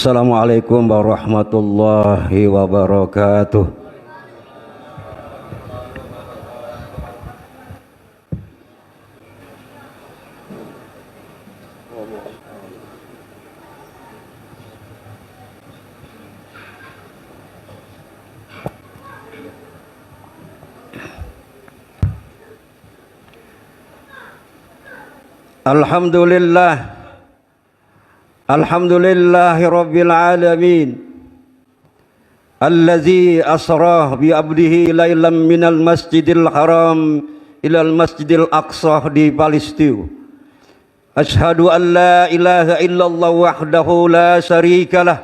Assalamualaikum warahmatullahi wabarakatuh. Alhamdulillahi rabbil alamin allazi asra bi abdihi lailan minal masjidil haram ilal masjidil aqsa di Palestina. Ashhadu an la ilaha illallah wahdahu la syarikalah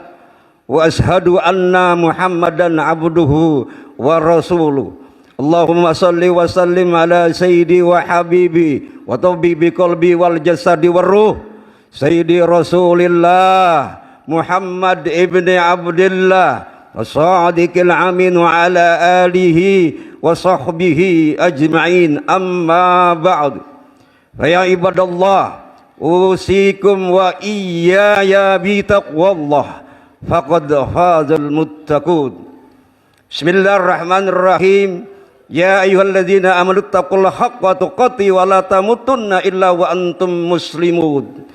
wa ashhadu anna muhammadan abduhu wa rasuluh. Allahumma salli wa sallim ala sayyidi wa habibi wa tabibi qalbi wal jasadi war ruh Sayyidi Rasulillah Muhammad ibni Abdillah as-sadiqil amin wa ala alihi wa sahbihi ajma'in, amma ba'd. Ya ibadallah, usikum wa iyaya bi taqwallah faqad fazal muttaqun. Bismillahirrahmanirrahim. Ya ayyuhalladzina amanu taqullaha haqqa tuqatih wa la tamutunna illa wa antum muslimun.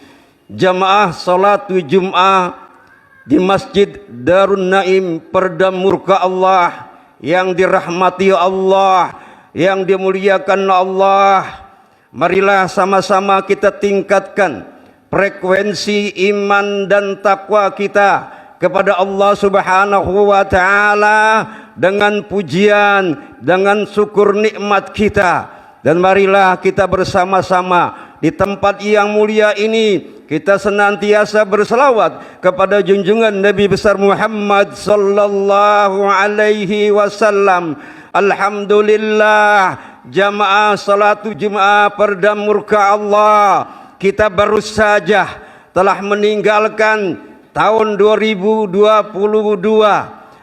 Jamaah salat Jum'ah di Masjid Darun Naim, Perda Murka Allah, yang dirahmati Allah, yang dimuliakan Allah. Marilah sama-sama kita tingkatkan frekuensi iman dan takwa kita kepada Allah Subhanahu wa ta'ala dengan pujian, dengan syukur nikmat kita. Dan marilah kita bersama-sama di tempat yang mulia ini kita senantiasa berselawat kepada junjungan Nabi besar Muhammad sallallahu alaihi wasallam. Alhamdulillah, jamaah salat Jumat Perda Murka Allah, kita baru saja telah meninggalkan tahun 2022.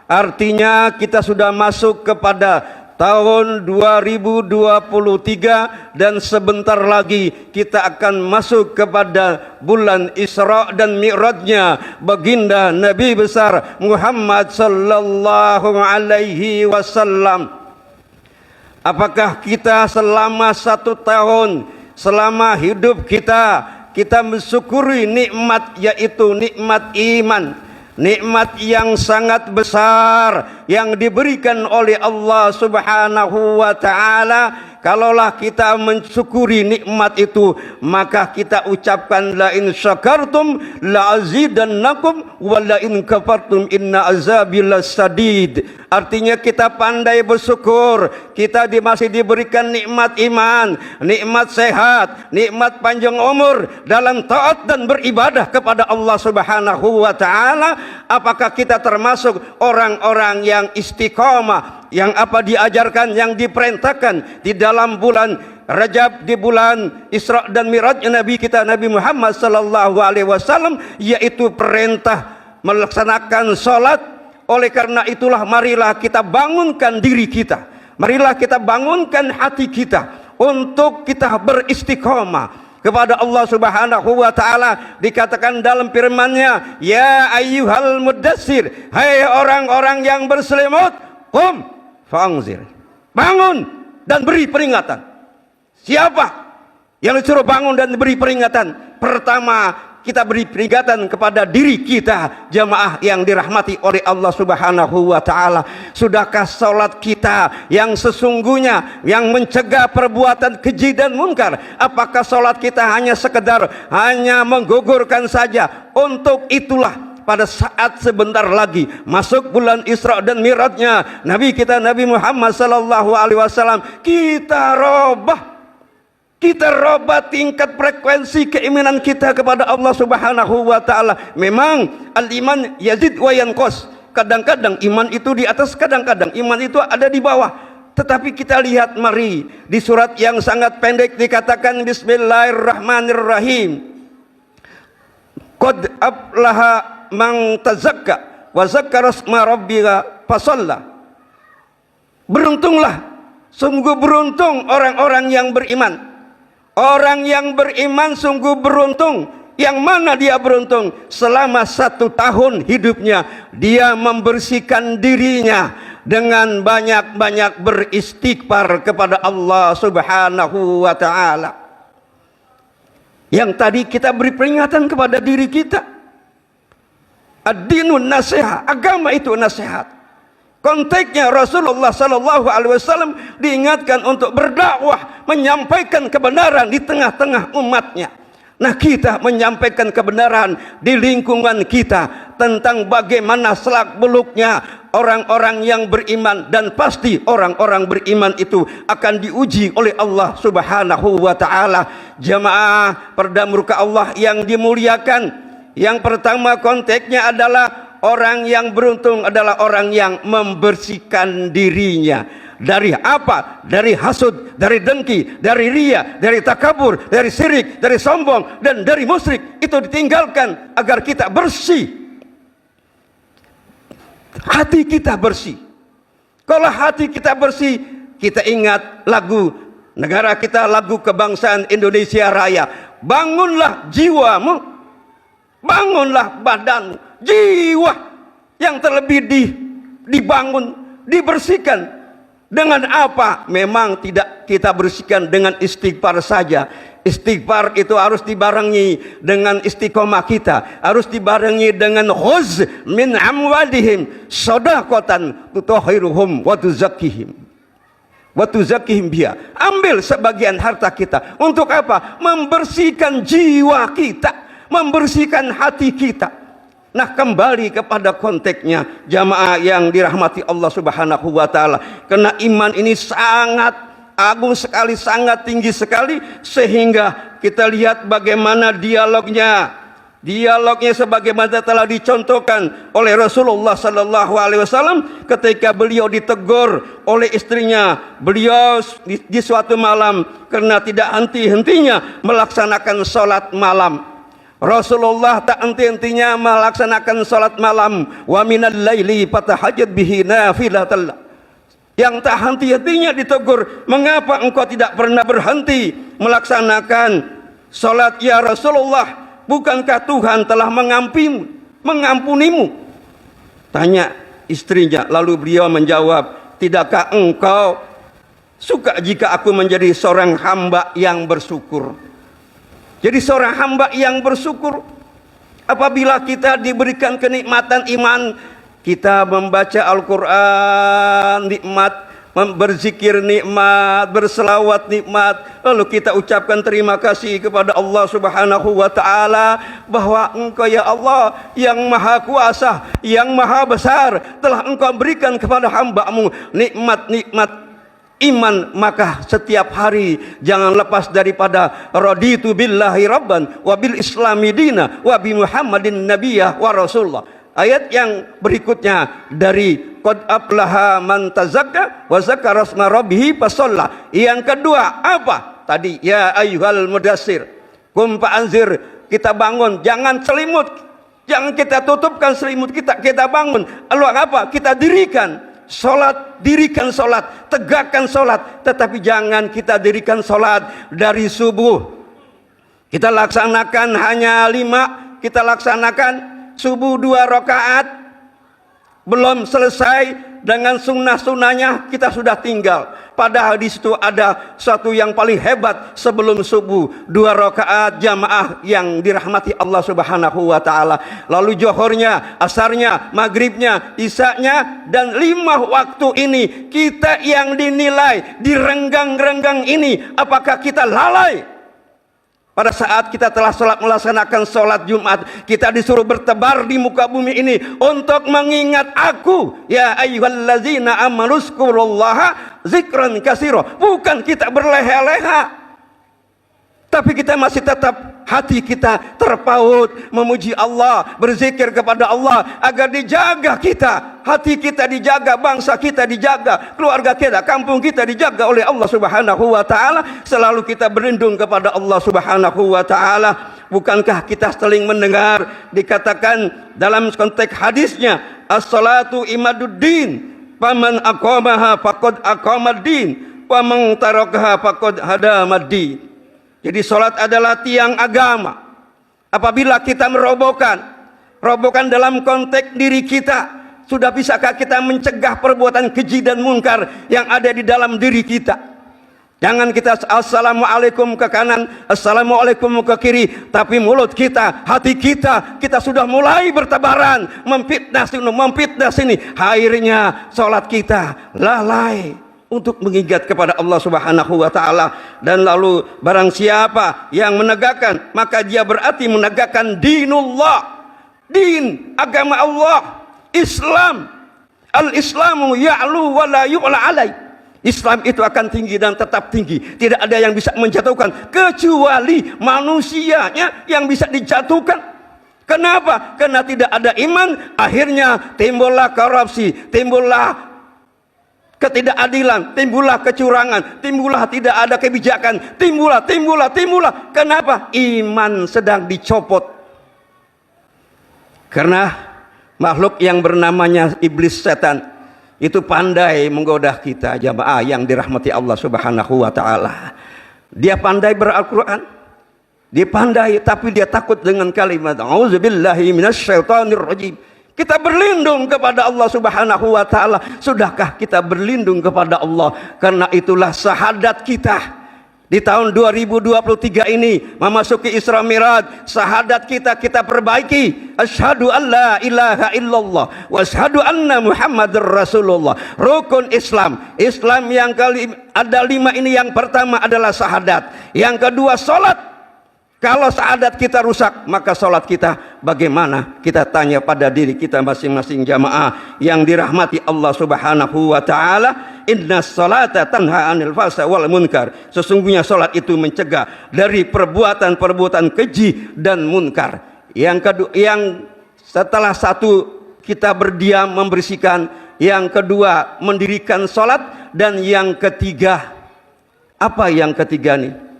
Artinya kita sudah masuk kepada tahun 2023 dan sebentar lagi kita akan masuk kepada bulan Isra dan Mi'rajnya baginda Nabi besar Muhammad sallallahu alaihi wasallam. Apakah kita selama 1 tahun, selama hidup kita mensyukuri nikmat, yaitu nikmat iman, nikmat yang sangat besar yang diberikan oleh Allah Subhanahu wa ta'ala? Kalaulah kita mensyukuri nikmat itu, maka kita ucapkan la in syakartum la azidannakum wa la in kafartum inna azabi lasadid. Artinya kita pandai bersyukur, kita masih diberikan nikmat iman, nikmat sehat, nikmat panjang umur dalam taat dan beribadah kepada Allah Subhanahu wa ta'ala. Apakah kita termasuk orang-orang yang istiqamah, yang apa diajarkan, yang diperintahkan di dalam bulan Rajab, di bulan Isra dan Mi'raj Nabi kita Nabi Muhammad sallallahu alaihi wasallam, yaitu perintah melaksanakan salat? Oleh karena itulah marilah kita bangunkan diri kita, marilah kita bangunkan hati kita untuk kita beristiqamah kepada Allah Subhanahu wa ta'ala. Dikatakan dalam firman-Nya, ya ayyuhal mudassir, hai orang-orang yang berselimut, qum fa'anzir, bangun dan beri peringatan. Siapa yang disuruh bangun dan beri peringatan? Pertama, kita beri peringatan kepada diri kita, jamaah yang dirahmati oleh Allah Subhanahu wa ta'ala. Sudahkah salat kita yang sesungguhnya yang mencegah perbuatan keji dan munkar? Apakah salat kita hanya sekedar hanya menggugurkan saja? Untuk itulah pada saat sebentar lagi masuk bulan Isra dan Mi'rajnya Nabi kita Nabi Muhammad sallallahu alaihi wasallam, kita robah tingkat frekuensi keimanan kita kepada Allah Subhanahu wa ta'ala. Memang al-iman yazid wa yanqus. Kadang-kadang iman itu di atas, kadang-kadang iman itu ada di bawah. Tetapi kita lihat, mari di surat yang sangat pendek dikatakan bismillahirrahmanirrahim, qad aflaha man tazakka wa zakkara isma rabbika fasalla. Beruntunglah, sungguh beruntung orang-orang yang beriman. Orang yang beriman sungguh beruntung Yang mana dia beruntung? Selama 1 tahun hidupnya dia membersihkan dirinya dengan banyak-banyak beristighfar kepada Allah Subhanahu wa ta'ala. Yang tadi kita beri peringatan kepada diri kita. Ad-dinun nasihat, agama itu nasihat. Konteksnya Rasulullah sallallahu alaihi wasallam diingatkan untuk berdakwah, menyampaikan kebenaran di tengah-tengah umatnya. Nah, kita menyampaikan kebenaran di lingkungan kita tentang bagaimana selak-beluknya orang-orang yang beriman, dan pasti orang-orang beriman itu akan diuji oleh Allah Subhanahu wa taala. Jamaah perdamurka Allah yang dimuliakan, yang pertama konteksnya adalah orang yang beruntung adalah orang yang membersihkan dirinya. Dari apa? Dari hasud, dari dengki, dari riya, dari takabur, dari syirik, dari sombong, dan dari musyrik. Itu ditinggalkan agar kita bersih. Hati kita bersih. Kalau hati kita bersih, kita ingat lagu negara kita, lagu kebangsaan Indonesia Raya. Bangunlah jiwamu, bangunlah badanmu. Jiwa yang terlebih dibangun, dibersihkan. Dengan apa? Memang tidak kita bersihkan dengan istighfar saja. Istighfar itu harus dibarengi dengan istiqomah kita, harus dibarengi dengan khuz min amwadihim shadaqatan tutahhiruhum wa tuzakkihim biha. Ambil sebagian harta kita. Untuk apa? Membersihkan jiwa kita, membersihkan hati kita. Nah, kembali kepada konteksnya, jamaah yang dirahmati Allah Subhanahu wa taala. Karena iman ini sangat agung sekali, sangat tinggi sekali, sehingga kita lihat bagaimana dialognya. Dialognya sebagaimana telah dicontohkan oleh Rasulullah sallallahu alaihi wasallam ketika beliau ditegur oleh istrinya. Beliau di suatu malam karena tidak henti-hentinya melaksanakan salat malam. Rasulullah tak henti-hentinya melaksanakan salat malam. Wa minal laili fatahajjad bihi nafilatan. Yang tak henti-hentinya ditegur, mengapa engkau tidak pernah berhenti melaksanakan salat ya Rasulullah? Bukankah Tuhan telah mengampunimu? Tanya istrinya. Lalu beliau menjawab, tidakkah engkau suka jika aku menjadi seorang hamba yang bersyukur? Jadi seorang hamba yang bersyukur apabila kita diberikan kenikmatan iman, kita membaca Al-Quran nikmat, berzikir nikmat, berselawat nikmat, lalu kita ucapkan terima kasih kepada Allah Subhanahu wa taala bahwa Engkau ya Allah yang maha kuasa, yang maha besar, telah Engkau berikan kepada hamba-Mu nikmat-nikmat iman. Maka setiap hari jangan lepas daripada raditu billahi rabban wa bil islami dina wa bi muhammadin nabiyyah wa rasulullah. Ayat yang berikutnya dari qad aflaha man tazakka wa zakara asma rabbih fasalla. Yang kedua apa? Tadi ya ayyuhal mudassir qum fa'anzir. Kita bangun, jangan selimut, jangan kita tutupkan selimut kita, kita bangun. Lalu apa? Kita dirikan solat, dirikan solat, tegakkan solat. Tetapi jangan kita dirikan solat dari subuh. Kita laksanakan hanya 5, kita laksanakan subuh 2 rakaat, belum selesai dengan sunnah-sunnahnya kita sudah tinggal. Padahal di situ ada satu yang paling hebat sebelum subuh, 2 rakaat jamaah yang dirahmati Allah Subhanahu wa taala. Lalu johornya, asarnya, maghribnya, isanya, dan 5 waktu ini kita yang dinilai di renggang-renggang ini, apakah kita lalai? Pada saat kita telah melaksanakan sholat Jumat, kita disuruh bertebar di muka bumi ini untuk mengingat aku. Ya ayyuhallazina amanu zkurullaha zikran katsira. Bukan kita berleha-leha, tapi kita masih tetap hati kita terpaut memuji Allah, berzikir kepada Allah agar dijaga kita, hati kita dijaga, bangsa kita dijaga, keluarga kita, kampung kita dijaga oleh Allah Subhanahu wa taala. Selalu kita berlindung kepada Allah Subhanahu wa taala. Bukankah kita sering mendengar dikatakan dalam konteks hadisnya, as-salatu imaduddin, faman aqamaha faqad aqamaddin, wa man tarakaha faqad hadamaddin. Jadi salat adalah tiang agama. Apabila kita robohkan dalam konteks diri kita, sudah bisakah kita mencegah perbuatan keji dan munkar yang ada di dalam diri kita? Jangan kita assalamualaikum ke kanan, assalamualaikum ke kiri, tapi mulut kita, hati kita sudah mulai bertebaran memfitnah sini. Akhirnya salat kita lalai untuk mengingat kepada Allah Subhanahu wa taala. Dan lalu barang siapa yang menegakkan, maka dia berarti menegakkan dinullah, din agama Allah, Islam. Al-Islamu ya'lu wa la yu'la alaih. Islam itu akan tinggi dan tetap tinggi. Tidak ada yang bisa menjatuhkan kecuali manusianya yang bisa dijatuhkan. Kenapa? Karena tidak ada iman, akhirnya timbullah korupsi, timbullah ketidakadilan, timbullah kecurangan, timbullah tidak ada kebijakan, timbullah. Kenapa? Iman sedang dicopot. Karena makhluk yang bernamanya iblis, setan, itu pandai menggoda kita, jamaah yang dirahmati Allah Subhanahu wa taala. Dia pandai beral-Quran, dia pandai, tapi dia takut dengan kalimat auzubillahi minasyaitonir rajim. Kita berlindung kepada Allah Subhanahu wa taala. Sudahkah kita berlindung kepada Allah? Karena itulah syahadat kita. Di tahun 2023 ini memasuki Isra Miraj, syahadat kita perbaiki. Asyhadu an la ilaha illallah wa asyhadu anna Muhammadar Rasulullah. Rukun Islam yang ada 5 ini. Yang pertama adalah syahadat, yang kedua salat. Kalau syahadat kita rusak, maka salat kita bagaimana? Kita tanya pada diri kita masing-masing, jamaah yang dirahmati Allah Subhanahu wa taala. Innas salata tanha 'anil fahsya wal munkar. Sesungguhnya salat itu mencegah dari perbuatan-perbuatan keji dan munkar. Yang kedua, setelah satu kita berdiam membersihkan, yang kedua mendirikan salat, dan yang ketiga, apa yang ketiga nih?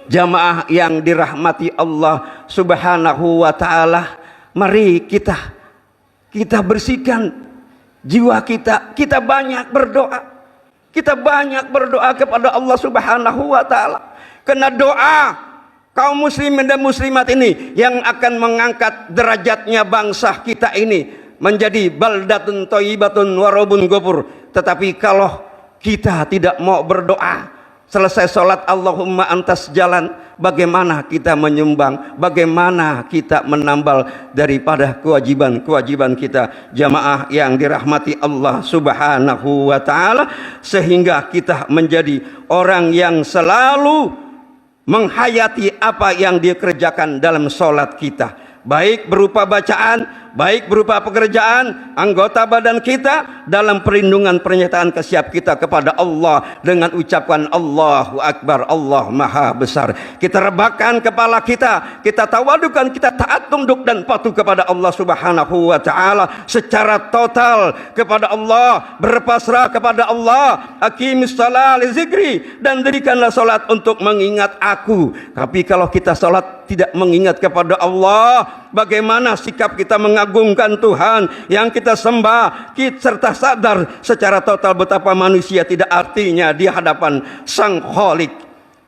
Jamaah yang dirahmati Allah Subhanahu wa taala, mari kita bersihkan jiwa kita. Kita banyak berdoa. Kita banyak berdoa kepada Allah Subhanahu wa taala. Karena doa kaum muslimin dan muslimat ini yang akan mengangkat derajatnya bangsa kita ini menjadi baldatun thayyibatun wa rabbun ghafur. Tetapi kalau kita tidak mau berdoa, selesai sholat Allahumma antas jalan, bagaimana kita menyumbang, bagaimana kita menambal daripada kewajiban kita, jamaah yang dirahmati Allah Subhanahu wa taala, sehingga kita menjadi orang yang selalu menghayati apa yang dikerjakan dalam sholat kita, baik berupa bacaan, baik berupa pekerjaan anggota badan kita, dalam perlindungan pernyataan kesiap kita kepada Allah dengan ucapan Allahu Akbar, Allah Maha Besar. Kita rebahkan kepala kita tawadukan, kita taat tunduk dan patuh kepada Allah Subhanahu wa taala secara total kepada Allah, berpasrah kepada Allah. Aqimis shalah li zikri, dan dirikanlah salat untuk mengingat aku. Tapi kalau kita salat tidak mengingat kepada Allah, bagaimana sikap kita mengagungkan Tuhan yang kita sembah, serta sadar secara total betapa manusia tidak artinya di hadapan Sang Khalik.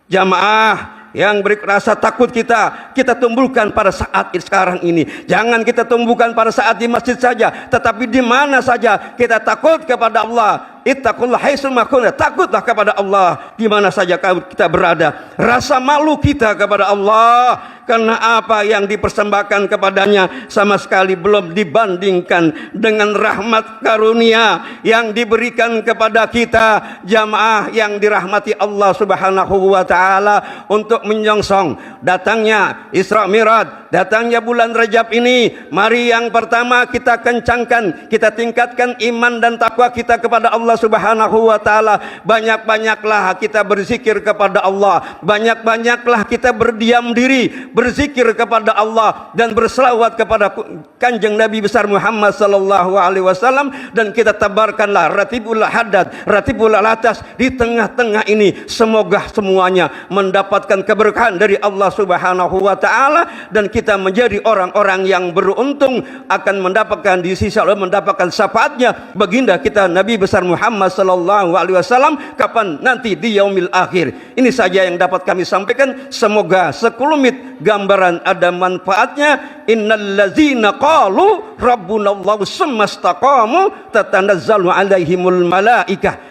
Jamaah yang beri rasa takut kita tumbuhkan pada saat sekarang ini. Jangan kita tumbuhkan pada saat di masjid saja, tetapi di mana saja kita takut kepada Allah. Ittaqullah haitsu ma kunta, takutlah kepada Allah di mana saja kita berada. Rasa malu kita kepada Allah karena apa yang dipersembahkan kepadanya sama sekali belum dibandingkan dengan rahmat karunia yang diberikan kepada kita, jamaah yang dirahmati Allah Subhanahu wa taala. Untuk menyongsong datangnya Isra Miraj, datangnya bulan Rajab ini, mari yang pertama kita kencangkan, kita tingkatkan iman dan takwa kita kepada Allah Subhanahu wa taala. Banyak-banyaklah kita berzikir kepada Allah, banyak-banyaklah kita berdiam diri berzikir kepada Allah dan berselawat kepada Kanjeng Nabi besar Muhammad sallallahu alaihi wasallam, dan kita tabarkanlah ratibul haddad, ratibul atas di tengah-tengah ini. Semoga semuanya mendapatkan keberkahan dari Allah Subhanahu wa taala, dan kita menjadi orang-orang yang beruntung akan mendapatkan di sisi Allah, mendapatkan syafaatnya baginda kita Nabi besar Muhammad Muhammad sallallahu alaihi wasallam, kapan nanti di yaumil akhir. Ini saja yang dapat kami sampaikan. Semoga sekelumit gambaran ada manfaatnya. Innallazina qalu rabbunallahu tsumma istaqamu tatanazzalu alaihimul malaikah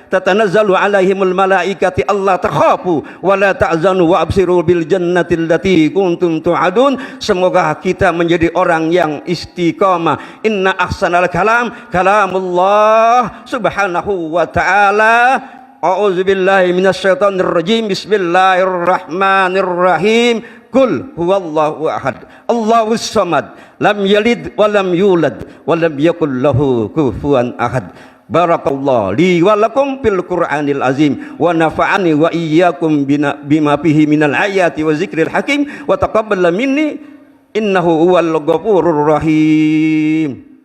Allah takhafu wa la ta'zanu wa absiru bil jannati allati kuntum tu'adun. Semoga kita menjadi orang yang istiqamah. Inna ahsanal kalam kalamullah subhanahu wa ta'ala. A'udzubillahi minasyaitonir rajim. Bismillahirrahmanirrahim. Qul huwallahu ahad Allahus samad lam yalid wa lam yulad wa lam yakul lahu kufuwan ahad. Barakallahu li wa lakum fil Qur'anil azim wa nafa'ani wa iyyakum bima fihi minal ayati wa zikril hakim wa taqabbal minni innahu huwal ghafurur rahim.